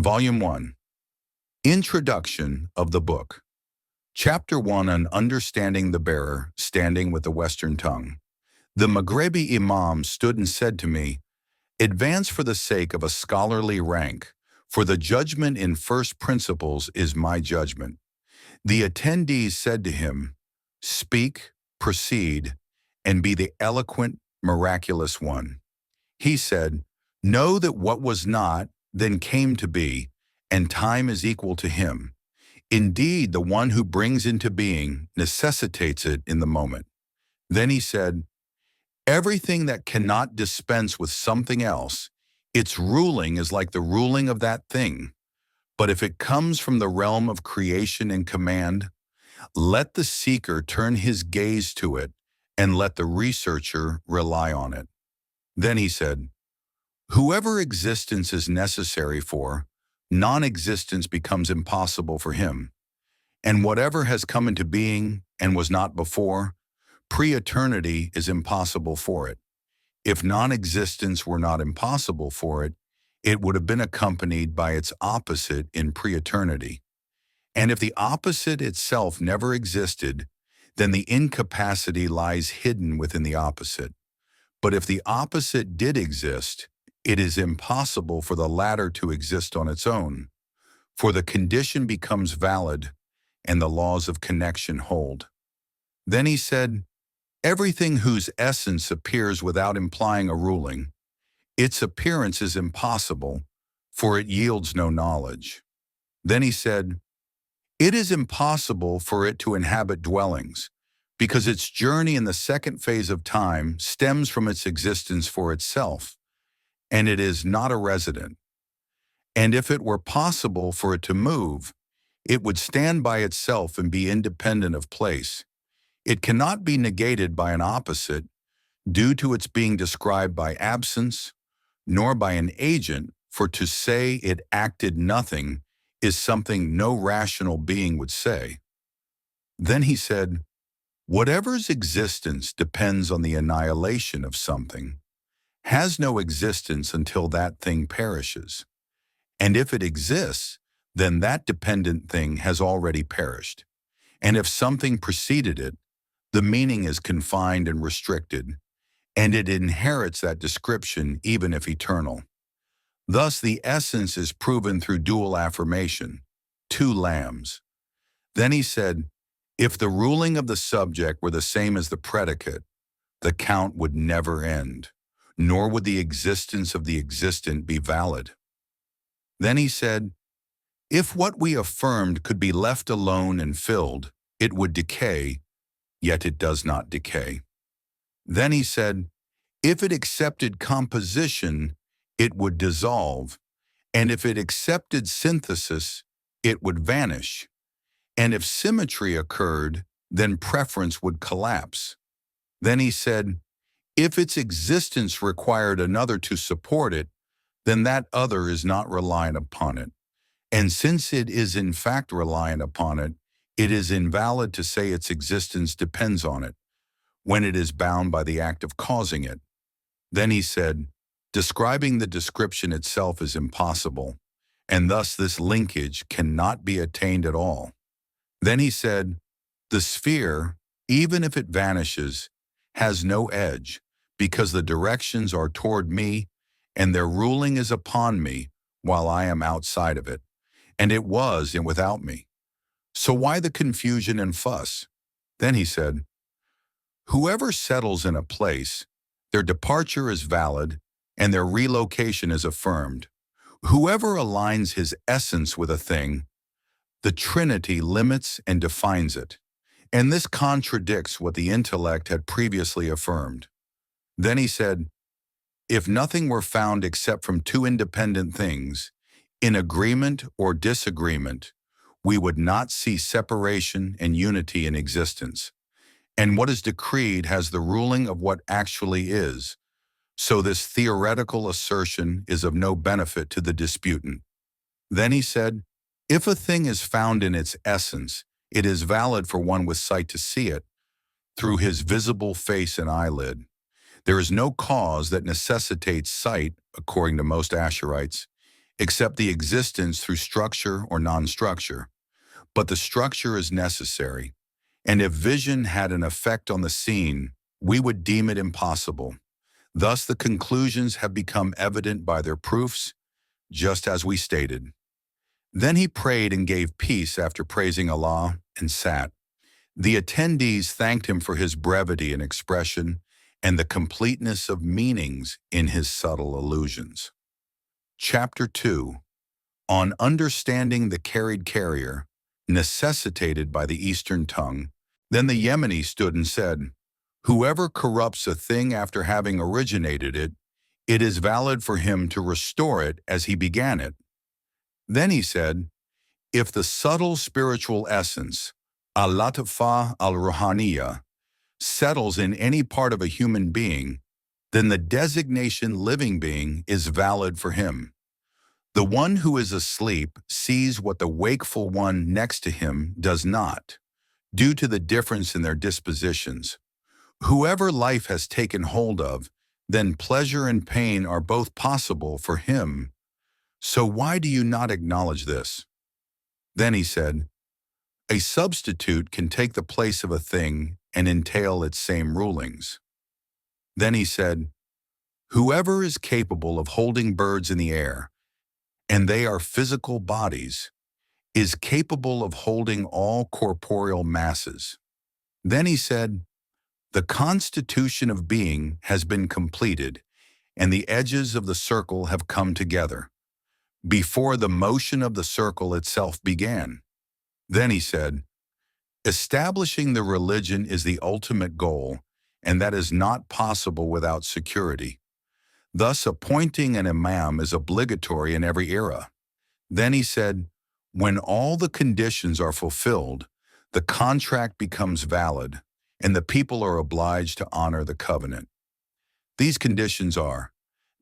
Volume 1. Introduction of the book. Chapter 1 on Understanding the Bearer, Standing with the Western Tongue. The Maghrebi Imam stood and said to me, "Advance for the sake of a scholarly rank, for the judgment in first principles is my judgment." The attendees said to him, "Speak, proceed, and be the eloquent, miraculous one." He said, "Know that what was not, then came to be, and time is equal to him. Indeed, the one who brings into being necessitates it in the moment." Then he said, "Everything that cannot dispense with something else, its ruling is like the ruling of that thing. But if it comes from the realm of creation and command, let the seeker turn his gaze to it, and let the researcher rely on it." Then he said, "Whoever existence is necessary for, non-existence becomes impossible for him. And whatever has come into being and was not before, pre-eternity is impossible for it. If non-existence were not impossible for it, it would have been accompanied by its opposite in pre-eternity. And if the opposite itself never existed, then the incapacity lies hidden within the opposite. But if the opposite did exist, it is impossible for the latter to exist on its own, for the condition becomes valid and the laws of connection hold." Then he said, "Everything whose essence appears without implying a ruling, its appearance is impossible, for it yields no knowledge." Then he said, "It is impossible for it to inhabit dwellings, because its journey in the second phase of time stems from its existence for itself, and it is not a resident. And if it were possible for it to move, it would stand by itself and be independent of place. It cannot be negated by an opposite, due to its being described by absence, nor by an agent, for to say it acted nothing is something no rational being would say." Then he said, "Whatever's existence depends on the annihilation of something, has no existence until that thing perishes. And if it exists, then that dependent thing has already perished. And if something preceded it, the meaning is confined and restricted, and it inherits that description even if eternal. Thus the essence is proven through dual affirmation, two lambs." Then he said, "If the ruling of the subject were the same as the predicate, the count would never end, nor would the existence of the existent be valid." Then he said, "If what we affirmed could be left alone and filled, it would decay, yet it does not decay." Then he said, "If it accepted composition, it would dissolve, and if it accepted synthesis, it would vanish. And if symmetry occurred, then preference would collapse." Then he said, "If its existence required another to support it, then that other is not reliant upon it. And since it is in fact reliant upon it, it is invalid to say its existence depends on it, when it is bound by the act of causing it." Then he said, "Describing the description itself is impossible, and thus this linkage cannot be attained at all." Then he said, "The sphere, even if it vanishes, has no edge, because the directions are toward me, and their ruling is upon me while I am outside of it, and it was and without me. So why the confusion and fuss?" Then he said, "Whoever settles in a place, their departure is valid, and their relocation is affirmed. Whoever aligns his essence with a thing, the Trinity limits and defines it, and this contradicts what the intellect had previously affirmed." Then he said, "If nothing were found except from two independent things, in agreement or disagreement, we would not see separation and unity in existence. And what is decreed has the ruling of what actually is, so this theoretical assertion is of no benefit to the disputant." Then he said, "If a thing is found in its essence, it is valid for one with sight to see it, through his visible face and eyelid. There is no cause that necessitates sight, according to most Asherites, except the existence through structure or non-structure. But the structure is necessary, and if vision had an effect on the scene, we would deem it impossible. Thus the conclusions have become evident by their proofs, just as we stated. Then he prayed and gave peace after praising Allah and sat. The attendees thanked him for his brevity in expression and the completeness of meanings in his subtle allusions. Chapter 2. On understanding the carried carrier, necessitated by the Eastern tongue. Then the Yemeni stood and said, "Whoever corrupts a thing after having originated it, it is valid for him to restore it as he began it." Then he said, "If the subtle spiritual essence, al-latifa al-rūḥāniyyah, settles in any part of a human being, then the designation living being is valid for him. The one who is asleep sees what the wakeful one next to him does not, due to the difference in their dispositions. Whoever life has taken hold of, then pleasure and pain are both possible for him. So why do you not acknowledge this?" Then he said, "A substitute can take the place of a thing and entail its same rulings." Then he said, "Whoever is capable of holding birds in the air, and they are physical bodies, is capable of holding all corporeal masses." Then he said, "The constitution of being has been completed, and the edges of the circle have come together, before the motion of the circle itself began." Then he said, "Establishing the religion is the ultimate goal, and that is not possible without security. Thus, appointing an imam is obligatory in every era." Then he said, "When all the conditions are fulfilled, the contract becomes valid, and the people are obliged to honor the covenant. These conditions are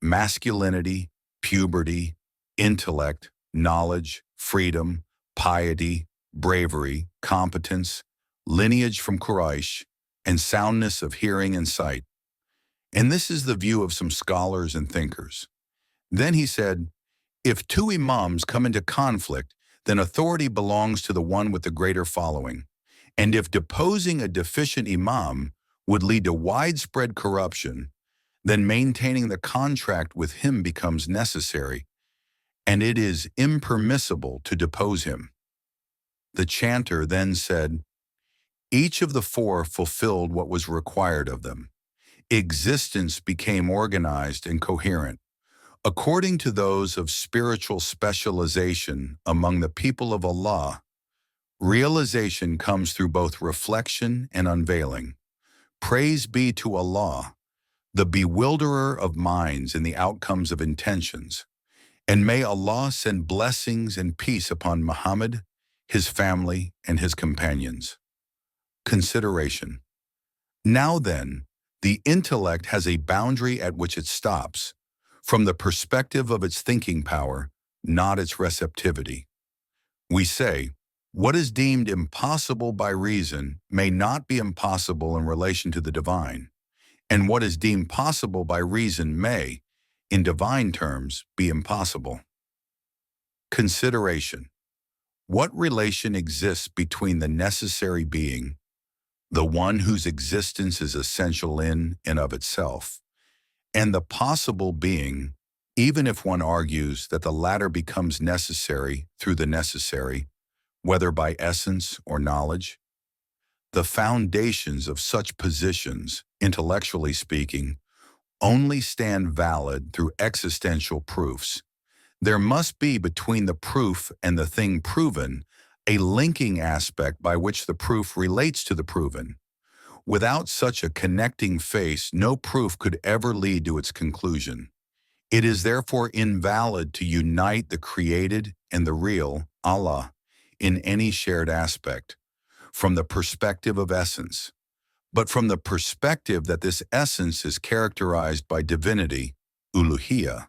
masculinity, puberty, intellect, knowledge, freedom, piety, bravery, competence, lineage from Quraysh, and soundness of hearing and sight." And this is the view of some scholars and thinkers. Then he said, "If two imams come into conflict, then authority belongs to the one with the greater following. And if deposing a deficient imam would lead to widespread corruption, then maintaining the contract with him becomes necessary, and it is impermissible to depose him." The chanter then said, "Each of the four fulfilled what was required of them. Existence became organized and coherent. According to those of spiritual specialization among the people of Allah, realization comes through both reflection and unveiling. Praise be to Allah, the bewilderer of minds and the outcomes of intentions. And may Allah send blessings and peace upon Muhammad, his family, and his companions." Consideration. Now then, the intellect has a boundary at which it stops, from the perspective of its thinking power, not its receptivity. We say, what is deemed impossible by reason may not be impossible in relation to the divine, and what is deemed possible by reason may, in divine terms, be impossible. Consideration. What relation exists between the necessary being, the one whose existence is essential in and of itself, and the possible being, even if one argues that the latter becomes necessary through the necessary, whether by essence or knowledge? The foundations of such positions, intellectually speaking, only stand valid through existential proofs. There must be between the proof and the thing proven a linking aspect by which the proof relates to the proven. Without such a connecting face, no proof could ever lead to its conclusion. It is therefore invalid to unite the created and the real, Allah, in any shared aspect, from the perspective of essence, but from the perspective that this essence is characterized by divinity, uluhiyah.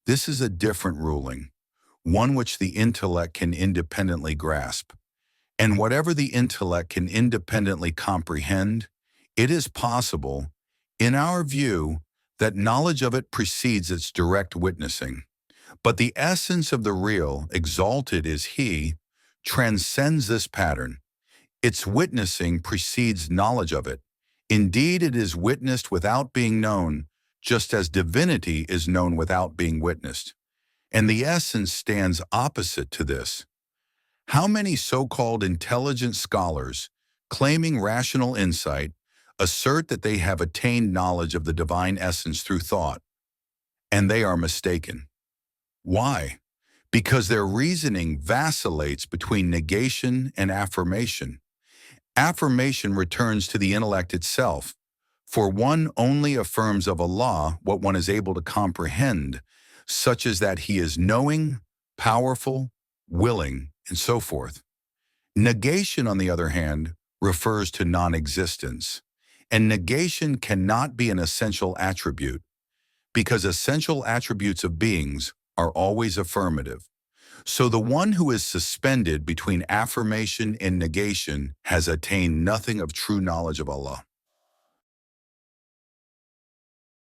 This is a different ruling, one which the intellect can independently grasp. And whatever the intellect can independently comprehend, it is possible, in our view, that knowledge of it precedes its direct witnessing. But the essence of the real, exalted is He, transcends this pattern. Its witnessing precedes knowledge of it. Indeed, it is witnessed without being known, just as divinity is known without being witnessed. And the essence stands opposite to this. How many so-called intelligent scholars, claiming rational insight, assert that they have attained knowledge of the divine essence through thought, and they are mistaken. Why? Because their reasoning vacillates between negation and affirmation. Affirmation returns to the intellect itself, for one only affirms of Allah what one is able to comprehend, such as that He is knowing, powerful, willing, and so forth. Negation, on the other hand, refers to non-existence, and negation cannot be an essential attribute, because essential attributes of beings are always affirmative. So the one who is suspended between affirmation and negation has attained nothing of true knowledge of Allah.